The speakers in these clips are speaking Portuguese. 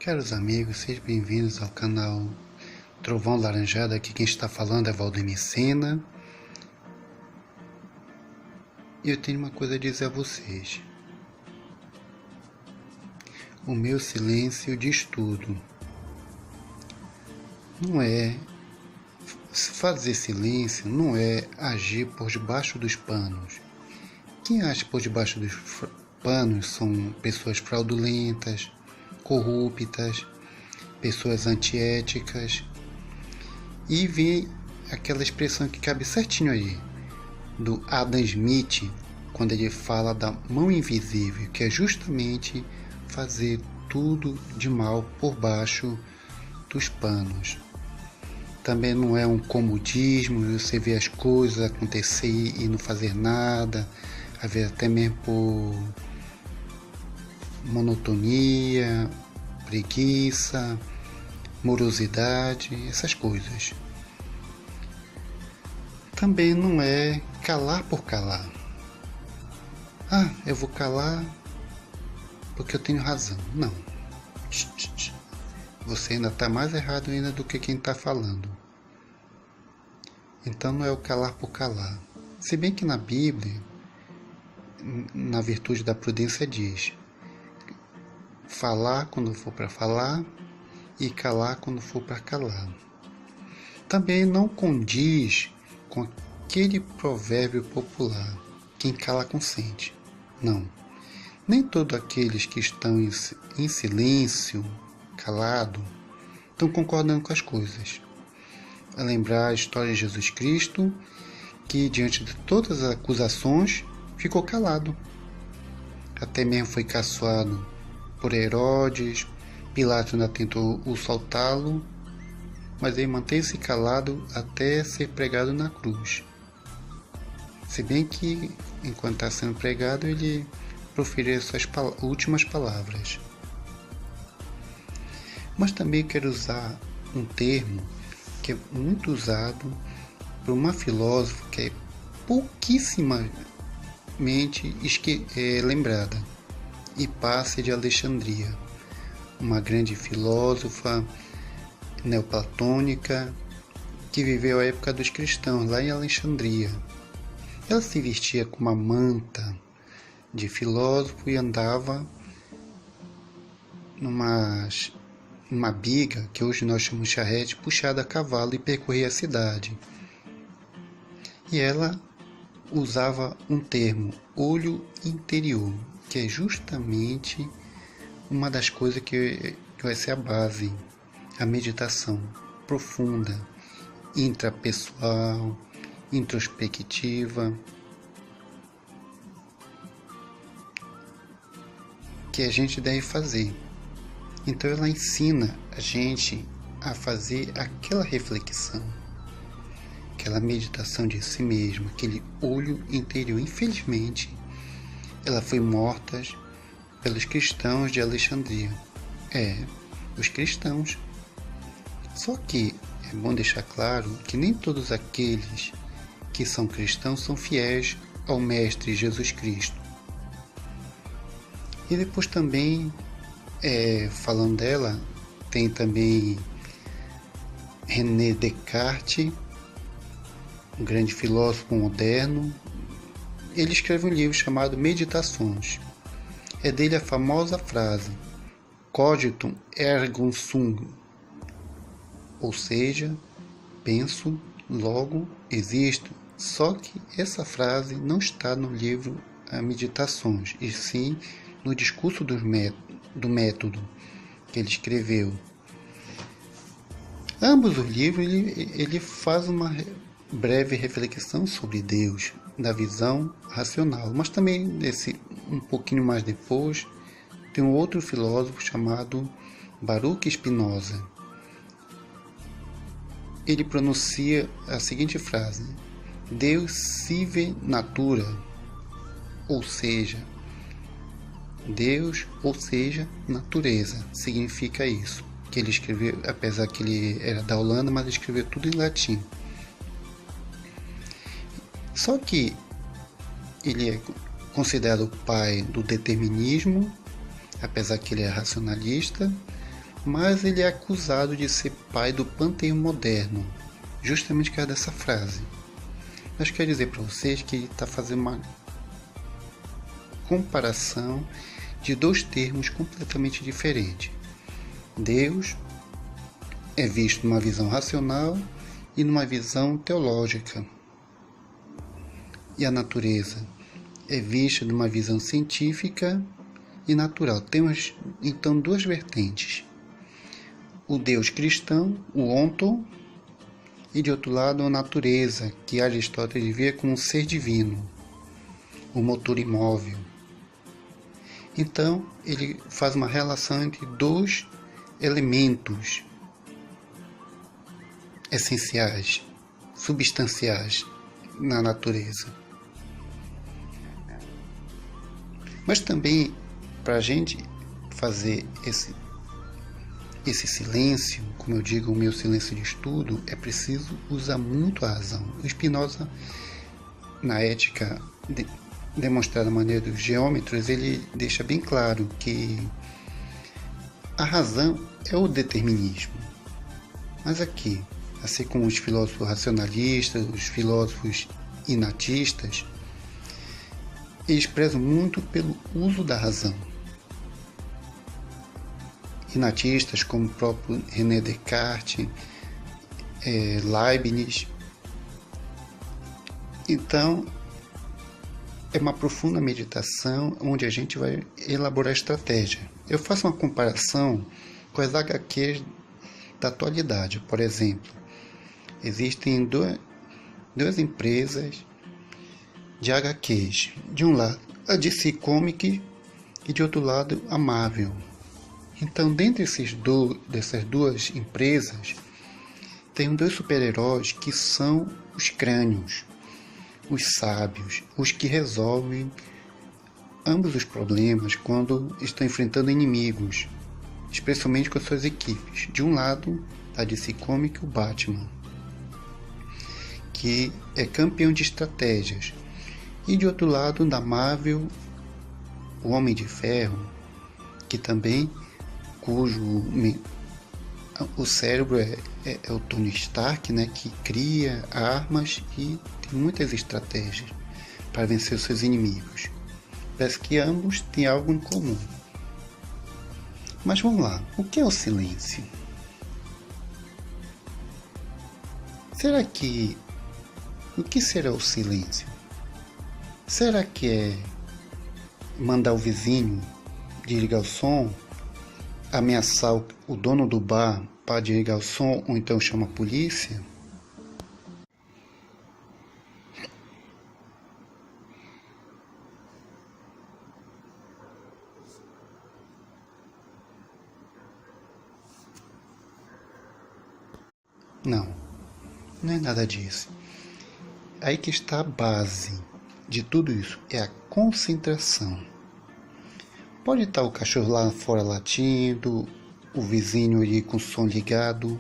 Caros amigos, sejam bem-vindos ao canal Trovão Laranjado. Aqui quem está falando é Valdemir Sena. E eu tenho uma coisa a dizer a vocês. O meu silêncio diz tudo. Não é fazer silêncio, não é agir por debaixo dos panos. Quem age por debaixo dos panos são pessoas fraudulentas, corruptas, pessoas antiéticas. E vem aquela expressão que cabe certinho aí, do Adam Smith, quando ele fala da mão invisível, que é justamente fazer tudo de mal por baixo dos panos. Também não é um comodismo, você vê as coisas acontecer e não fazer nada, às vezes até mesmo por monotonia, preguiça, morosidade, essas coisas. Também não é calar por calar. Eu vou calar porque eu tenho razão. Não. Você ainda está mais errado ainda do que quem está falando. Então não é o calar por calar. Se bem que na Bíblia, na virtude da prudência diz: falar quando for para falar e calar quando for para calar. Também não condiz com aquele provérbio popular: quem cala consente. Não. Nem todos aqueles que estão em silêncio, calado, estão concordando com as coisas. A lembrar a história de Jesus Cristo, que diante de todas as acusações ficou calado. Até mesmo foi caçoado por Herodes, Pilatos ainda tentou o soltá-lo, mas ele manteve-se calado até ser pregado na cruz. Se bem que, enquanto está sendo pregado, ele proferiu suas últimas palavras. Mas também quero usar um termo que é muito usado por uma filósofa que é pouquíssimamente lembrada, Hipácia de Alexandria, uma grande filósofa neoplatônica que viveu a época dos cristãos lá em Alexandria. Ela se vestia com uma manta de filósofo e andava numa biga, que hoje nós chamamos de charrete, puxada a cavalo, e percorria a cidade. E ela usava um termo, olho interior, que é justamente uma das coisas que vai ser a base, a meditação profunda, intrapessoal, introspectiva, que a gente deve fazer. Então ela ensina a gente a fazer aquela reflexão, aquela meditação de si mesmo, aquele olho interior. Infelizmente, ela foi morta pelos cristãos de Alexandria. Os cristãos. Só que é bom deixar claro que nem todos aqueles que são cristãos são fiéis ao Mestre Jesus Cristo. E depois também, falando dela, tem também René Descartes, um grande filósofo moderno. Ele escreve um livro chamado Meditações. É dele a famosa frase: Cogitum ergo sum, ou seja, penso, logo existo. Só que essa frase não está no livro Meditações, e sim no discurso do método que ele escreveu. Ambos os livros ele faz uma breve reflexão sobre Deus, da visão racional, mas também um pouquinho mais depois tem um outro filósofo chamado Baruch Spinoza. Ele pronuncia a seguinte frase: Deus sive natura, ou seja, Deus, ou seja, natureza. Significa isso, que ele escreveu, apesar que ele era da Holanda, mas ele escreveu tudo em latim. Só que ele é considerado o pai do determinismo, apesar que ele é racionalista, mas ele é acusado de ser pai do panteão moderno, justamente por causa dessa frase. Mas quero dizer para vocês que ele está fazendo uma comparação de dois termos completamente diferentes. Deus é visto numa visão racional e numa visão teológica. E a natureza é vista numa visão científica e natural. Temos então duas vertentes. O Deus cristão, o Onton, e de outro lado a natureza, que Aristóteles via como um ser divino, o motor imóvel. Então ele faz uma relação entre dois elementos essenciais, substanciais na natureza. Mas também, para a gente fazer esse silêncio, como eu digo, o meu silêncio de estudo, é preciso usar muito a razão. O Spinoza, na ética demonstrada da maneira dos geômetros, ele deixa bem claro que a razão é o determinismo. Mas aqui, assim como os filósofos racionalistas, os filósofos inatistas, eles prezam muito pelo uso da razão. Inatistas como o próprio René Descartes, Leibniz. Então, é uma profunda meditação onde a gente vai elaborar estratégia. Eu faço uma comparação com as HQs da atualidade. Por exemplo, existem duas empresas de HQs. De um lado, a DC Comics e de outro lado, a Marvel. Então, dentre dessas duas empresas, tem dois super-heróis que são os crânios, os sábios, os que resolvem ambos os problemas quando estão enfrentando inimigos, especialmente com as suas equipes. De um lado, a DC Comics, o Batman, que é campeão de estratégias. E de outro lado, da Marvel, o Homem de Ferro, que também o cérebro é o Tony Stark, né, que cria armas e tem muitas estratégias para vencer os seus inimigos. Parece que ambos têm algo em comum. Mas vamos lá, o que é o silêncio? O que será o silêncio? Será que é mandar o vizinho desligar o som, ameaçar o dono do bar para desligar o som, ou então chama a polícia? Não, não é nada disso. Aí que está a base de tudo isso, é a concentração. Pode estar o cachorro lá fora latindo, o vizinho ali com o som ligado,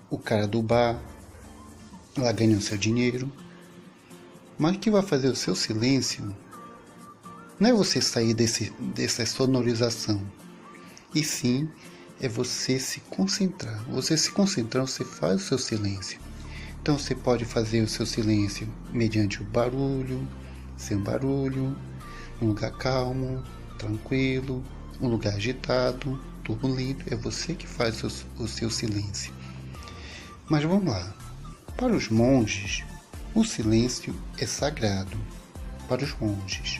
o cara do bar lá ganhando seu dinheiro. Mas o que vai fazer o seu silêncio não é você sair dessa sonorização, e sim é você se concentrar. Você se concentrando, você faz o seu silêncio. Então você pode fazer o seu silêncio mediante o barulho, sem barulho, um lugar calmo, tranquilo, um lugar agitado, turbulento. É você que faz o seu silêncio. Mas vamos lá. Para os monges, o silêncio é sagrado. Para os monges,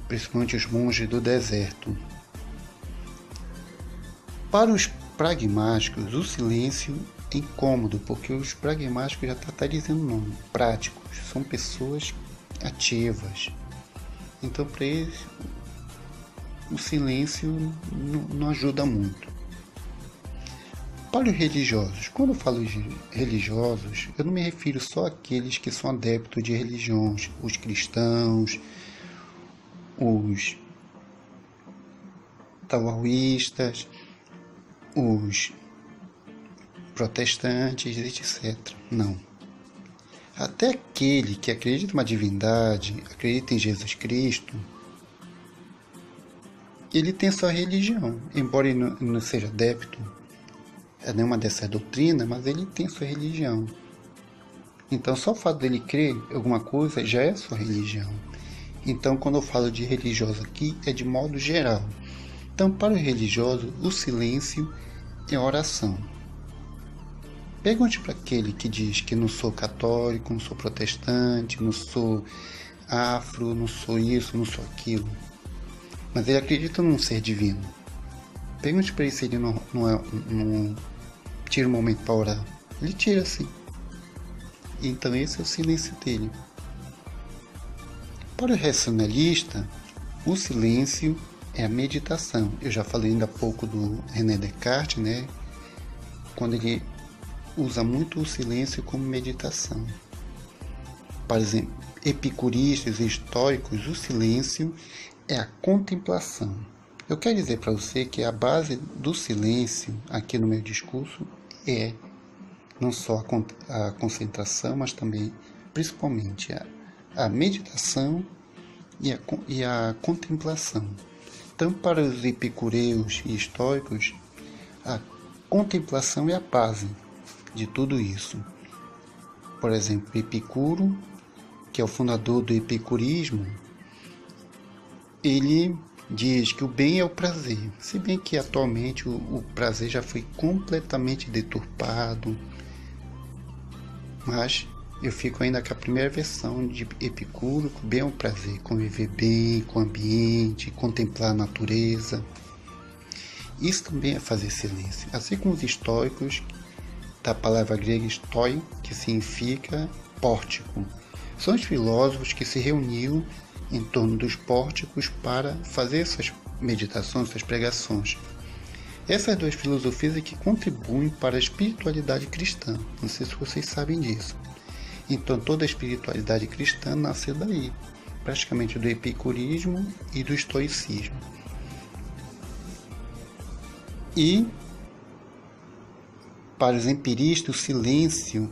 principalmente os monges do deserto. Para os pragmáticos, o silêncio é incômodo, porque os pragmáticos já está dizendo o nome. Práticos são pessoas ativas. Então, para eles, o silêncio não ajuda muito. Para os religiosos, quando eu falo de religiosos, eu não me refiro só àqueles que são adeptos de religiões, os cristãos, os taoístas, os protestantes, etc. Não. Até aquele que acredita em uma divindade, acredita em Jesus Cristo, ele tem sua religião, embora ele não seja adepto a nenhuma dessas doutrinas, mas ele tem sua religião. Então, só o fato dele crer em alguma coisa já é sua religião. Então, quando eu falo de religioso aqui, é de modo geral. Então, para o religioso, o silêncio é oração. Pergunte para aquele que diz que não sou católico, não sou protestante, não sou afro, não sou isso, não sou aquilo. Mas ele acredita num ser divino. Pergunte para ele se ele não tira um momento para orar. Ele tira sim. Então esse é o silêncio dele. Para o racionalista, o silêncio é a meditação. Eu já falei ainda há pouco do René Descartes, né? Quando ele usa muito o silêncio como meditação. Por exemplo, epicuristas e estoicos, o silêncio é a contemplação. Eu quero dizer para você que a base do silêncio aqui no meu discurso é não só a concentração, mas também, principalmente, a meditação e a contemplação. Então, para os epicureus e estoicos, a contemplação é a base de tudo isso. Por exemplo, Epicuro, que é o fundador do epicurismo, ele diz que o bem é o prazer, se bem que atualmente o prazer já foi completamente deturpado, mas eu fico ainda com a primeira versão de Epicuro, que o bem é o prazer, conviver bem com o ambiente, contemplar a natureza. Isso também é fazer silêncio, assim como os estoicos, da palavra grega stoi, que significa pórtico. São os filósofos que se reuniam em torno dos pórticos para fazer essas meditações, essas pregações. Essas duas filosofias é que contribuem para a espiritualidade cristã. Não sei se vocês sabem disso. Então toda a espiritualidade cristã nasceu daí, praticamente do epicurismo e do estoicismo. E para os empiristas, o silêncio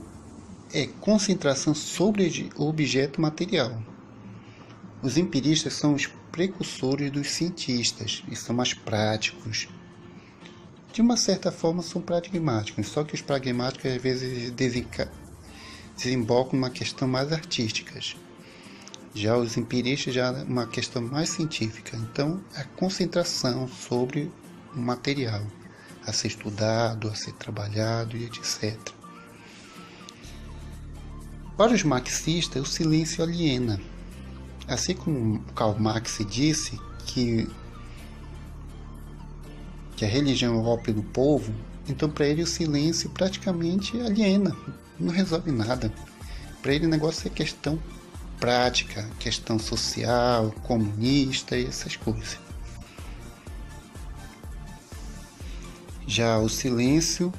é concentração sobre o objeto material. Os empiristas são os precursores dos cientistas e são mais práticos. De uma certa forma são pragmáticos, só que os pragmáticos às vezes desembocam numa questão mais artística. Já os empiristas já é uma questão mais científica. Então, a concentração sobre o material a ser estudado, a ser trabalhado e etc. Para os marxistas, o silêncio aliena. Assim como Karl Marx disse que a religião é o ópio do povo, então para ele o silêncio praticamente aliena, não resolve nada. Para ele o negócio é questão prática, questão social, comunista e essas coisas. Já o silêncio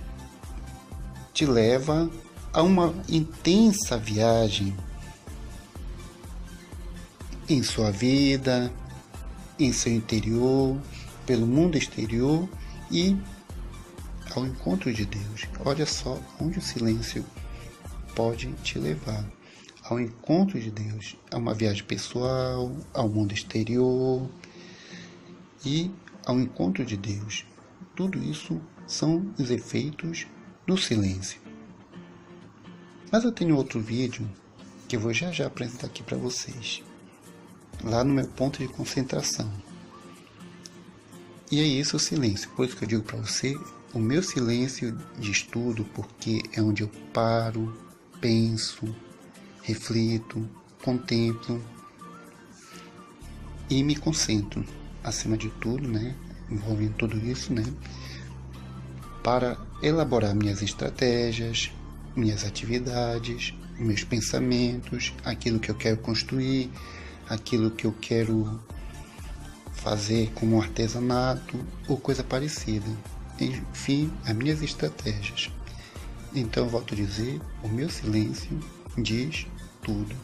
te leva a uma intensa viagem em sua vida, em seu interior, pelo mundo exterior e ao encontro de Deus. Olha só onde o silêncio pode te levar. Ao encontro de Deus, a uma viagem pessoal, ao mundo exterior e ao encontro de Deus. Tudo isso são os efeitos do silêncio. Mas eu tenho outro vídeo que eu vou já apresentar aqui para vocês, lá no meu ponto de concentração. E é isso o silêncio, por isso que eu digo para você, o meu silêncio de estudo, porque é onde eu paro, penso, reflito, contemplo e me concentro, acima de tudo, né, envolvendo tudo isso, né, para elaborar minhas estratégias, minhas atividades, meus pensamentos, aquilo que eu quero construir, aquilo que eu quero fazer como artesanato ou coisa parecida. Enfim, as minhas estratégias. Então, eu volto a dizer, o meu silêncio diz tudo.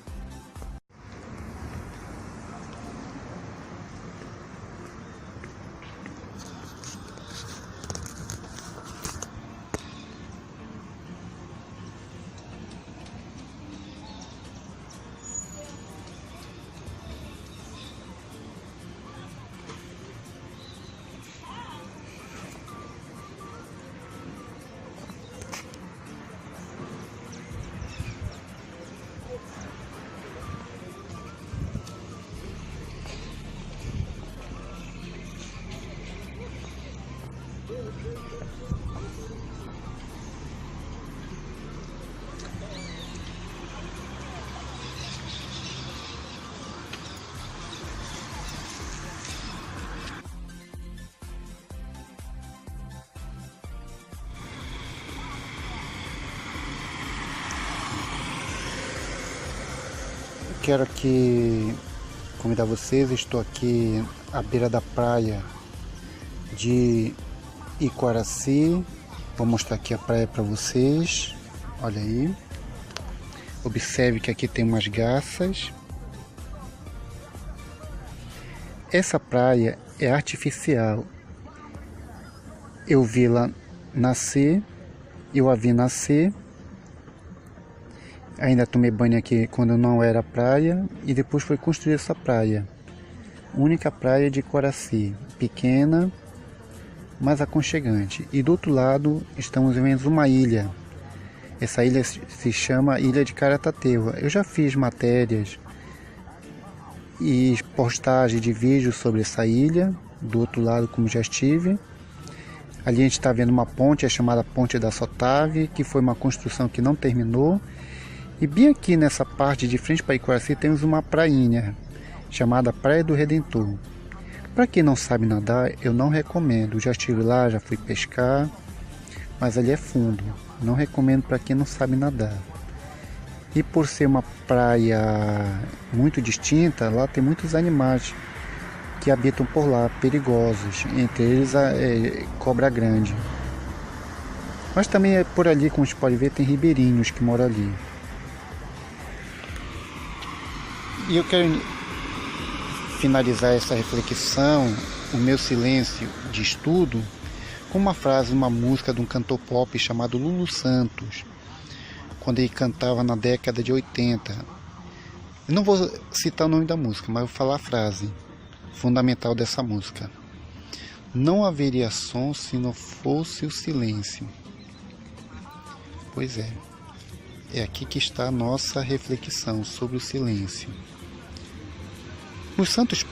Quero aqui convidar vocês, estou aqui à beira da praia de Iquaraci. Vou mostrar aqui a praia para vocês. Olha aí. Observe que aqui tem umas garças. Essa praia é artificial. Eu vi ela nascer, eu a vi nascer. Ainda tomei banho aqui quando não era praia e depois foi construir essa praia. Única praia de Iquaraci, pequena, mas aconchegante. E do outro lado estamos vendo uma ilha. Essa ilha se chama Ilha de Caratateu. Eu já fiz matérias e postagem de vídeos sobre essa ilha. Do outro lado, como já estive. Ali a gente está vendo uma ponte, é chamada Ponte da Sotave, que foi uma construção que não terminou. E bem aqui nessa parte de frente para Iquaraci temos uma prainha chamada Praia do Redentor. Para quem não sabe nadar, eu não recomendo. Já estive lá, já fui pescar, mas ali é fundo. Não recomendo para quem não sabe nadar. E por ser uma praia muito distinta, lá tem muitos animais que habitam por lá, perigosos. Entre eles a cobra grande. Mas também é por ali, como a gente pode ver, tem ribeirinhos que moram ali. E eu quero finalizar essa reflexão, o meu silêncio de estudo, com uma frase de uma música de um cantor pop chamado Lulu Santos, quando ele cantava na década de 80. Eu não vou citar o nome da música, mas vou falar a frase fundamental dessa música. Não haveria som se não fosse o silêncio. Pois é. É aqui que está a nossa reflexão sobre o silêncio. Os santos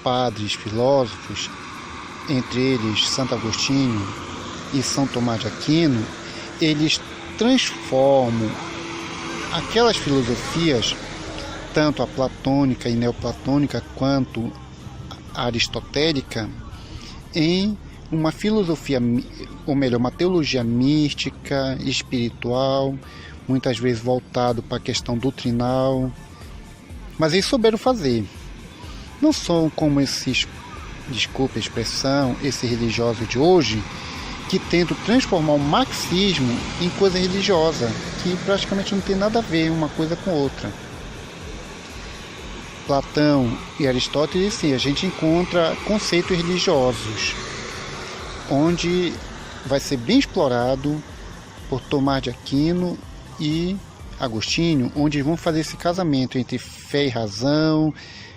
padres filósofos, entre eles Santo Agostinho e São Tomás de Aquino, eles transformam aquelas filosofias, tanto a platônica e neoplatônica quanto a aristotélica, em uma filosofia, ou melhor, uma teologia mística, espiritual, muitas vezes voltado para a questão doutrinal, mas eles souberam fazer. Não são como esses, desculpe a expressão, esse religioso de hoje, que tentam transformar o marxismo em coisa religiosa, que praticamente não tem nada a ver uma coisa com outra. Platão e Aristóteles, sim, a gente encontra conceitos religiosos, onde vai ser bem explorado por Tomás de Aquino e Agostinho, onde vão fazer esse casamento entre fé e razão,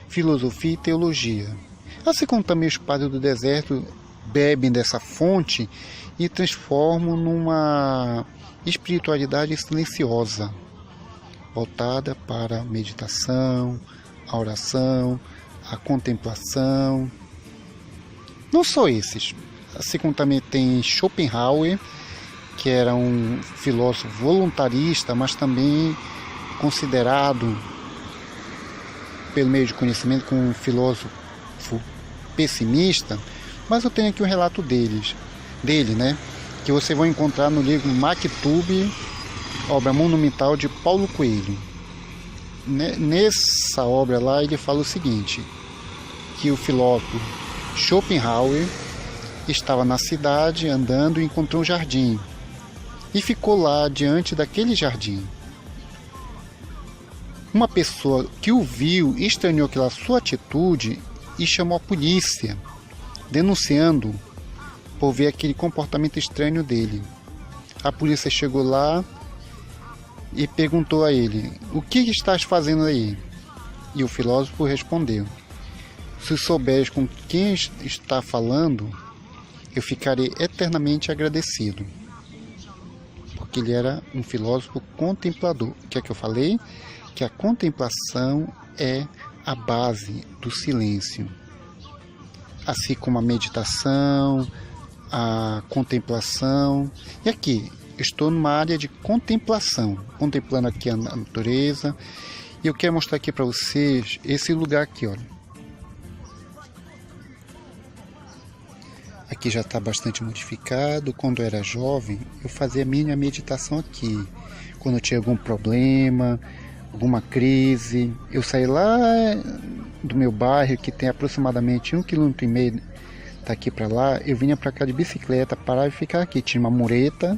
filosofia e teologia. Assim como também os padres do deserto bebem dessa fonte e transformam numa espiritualidade silenciosa, voltada para a meditação, a oração, a contemplação. Não só esses, assim como também tem Schopenhauer, que era um filósofo voluntarista, mas também considerado pelo meio de conhecimento como um filósofo pessimista, mas eu tenho aqui um relato dele, né, que você vai encontrar no livro Maktub, obra monumental de Paulo Coelho. Nessa obra lá ele fala o seguinte, que o filósofo Schopenhauer estava na cidade andando e encontrou um jardim e ficou lá diante daquele jardim. Uma pessoa que o viu estranhou aquela sua atitude e chamou a polícia, denunciando por ver aquele comportamento estranho dele. A polícia chegou lá e perguntou a ele: "O que estás fazendo aí?" E o filósofo respondeu: "Se souberes com quem está falando, eu ficarei eternamente agradecido." Porque ele era um filósofo contemplador. O que é que eu falei? Que a contemplação é a base do silêncio. Assim como a meditação, a contemplação. E aqui, estou numa área de contemplação, contemplando aqui a natureza. E eu quero mostrar aqui para vocês esse lugar aqui, olha. Aqui já está bastante modificado. Quando eu era jovem, eu fazia minha meditação aqui. Quando eu tinha algum problema, alguma crise, eu saí lá do meu bairro, que tem aproximadamente 1,5 km daqui para lá, eu vinha para cá de bicicleta, parava e ficava aqui. Tinha uma mureta,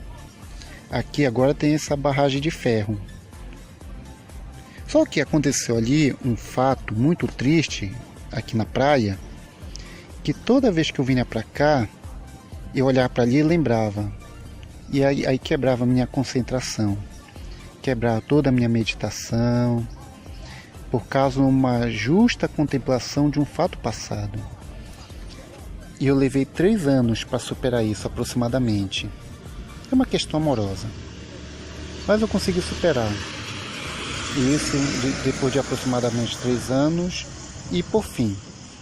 aqui agora tem essa barragem de ferro. Só que aconteceu ali um fato muito triste aqui na praia, que toda vez que eu vinha para cá, eu olhava para ali e lembrava. E aí quebrava a minha concentração, quebrava toda a minha meditação, por causa de uma justa contemplação de um fato passado. E eu levei 3 anos para superar isso aproximadamente. É uma questão amorosa, mas eu consegui superar. E isso depois de aproximadamente 3 anos. E por fim,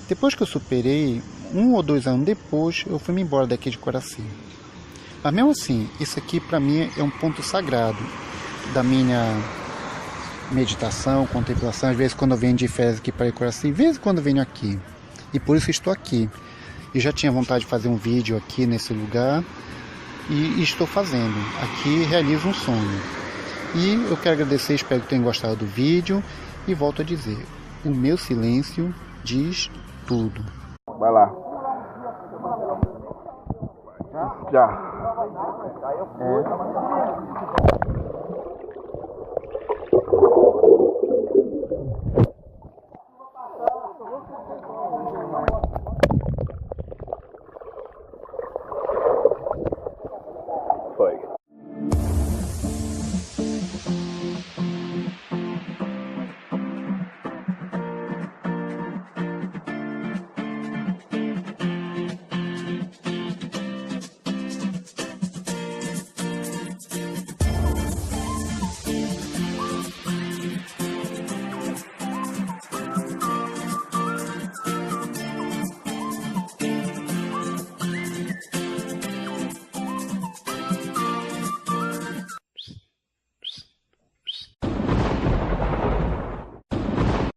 depois que eu superei, 1 ou 2 anos depois, eu fui me embora daqui de Coraci. Mas mesmo assim, isso aqui para mim é um ponto sagrado da minha meditação, contemplação. Às vezes quando eu venho de férias aqui para Coraci, às vezes quando eu venho aqui. E por isso estou aqui. Eu já tinha vontade de fazer um vídeo aqui nesse lugar e estou fazendo. Aqui realizo um sonho. E eu quero agradecer, espero que tenham gostado do vídeo. E volto a dizer, o meu silêncio diz tudo. Vai lá. Já.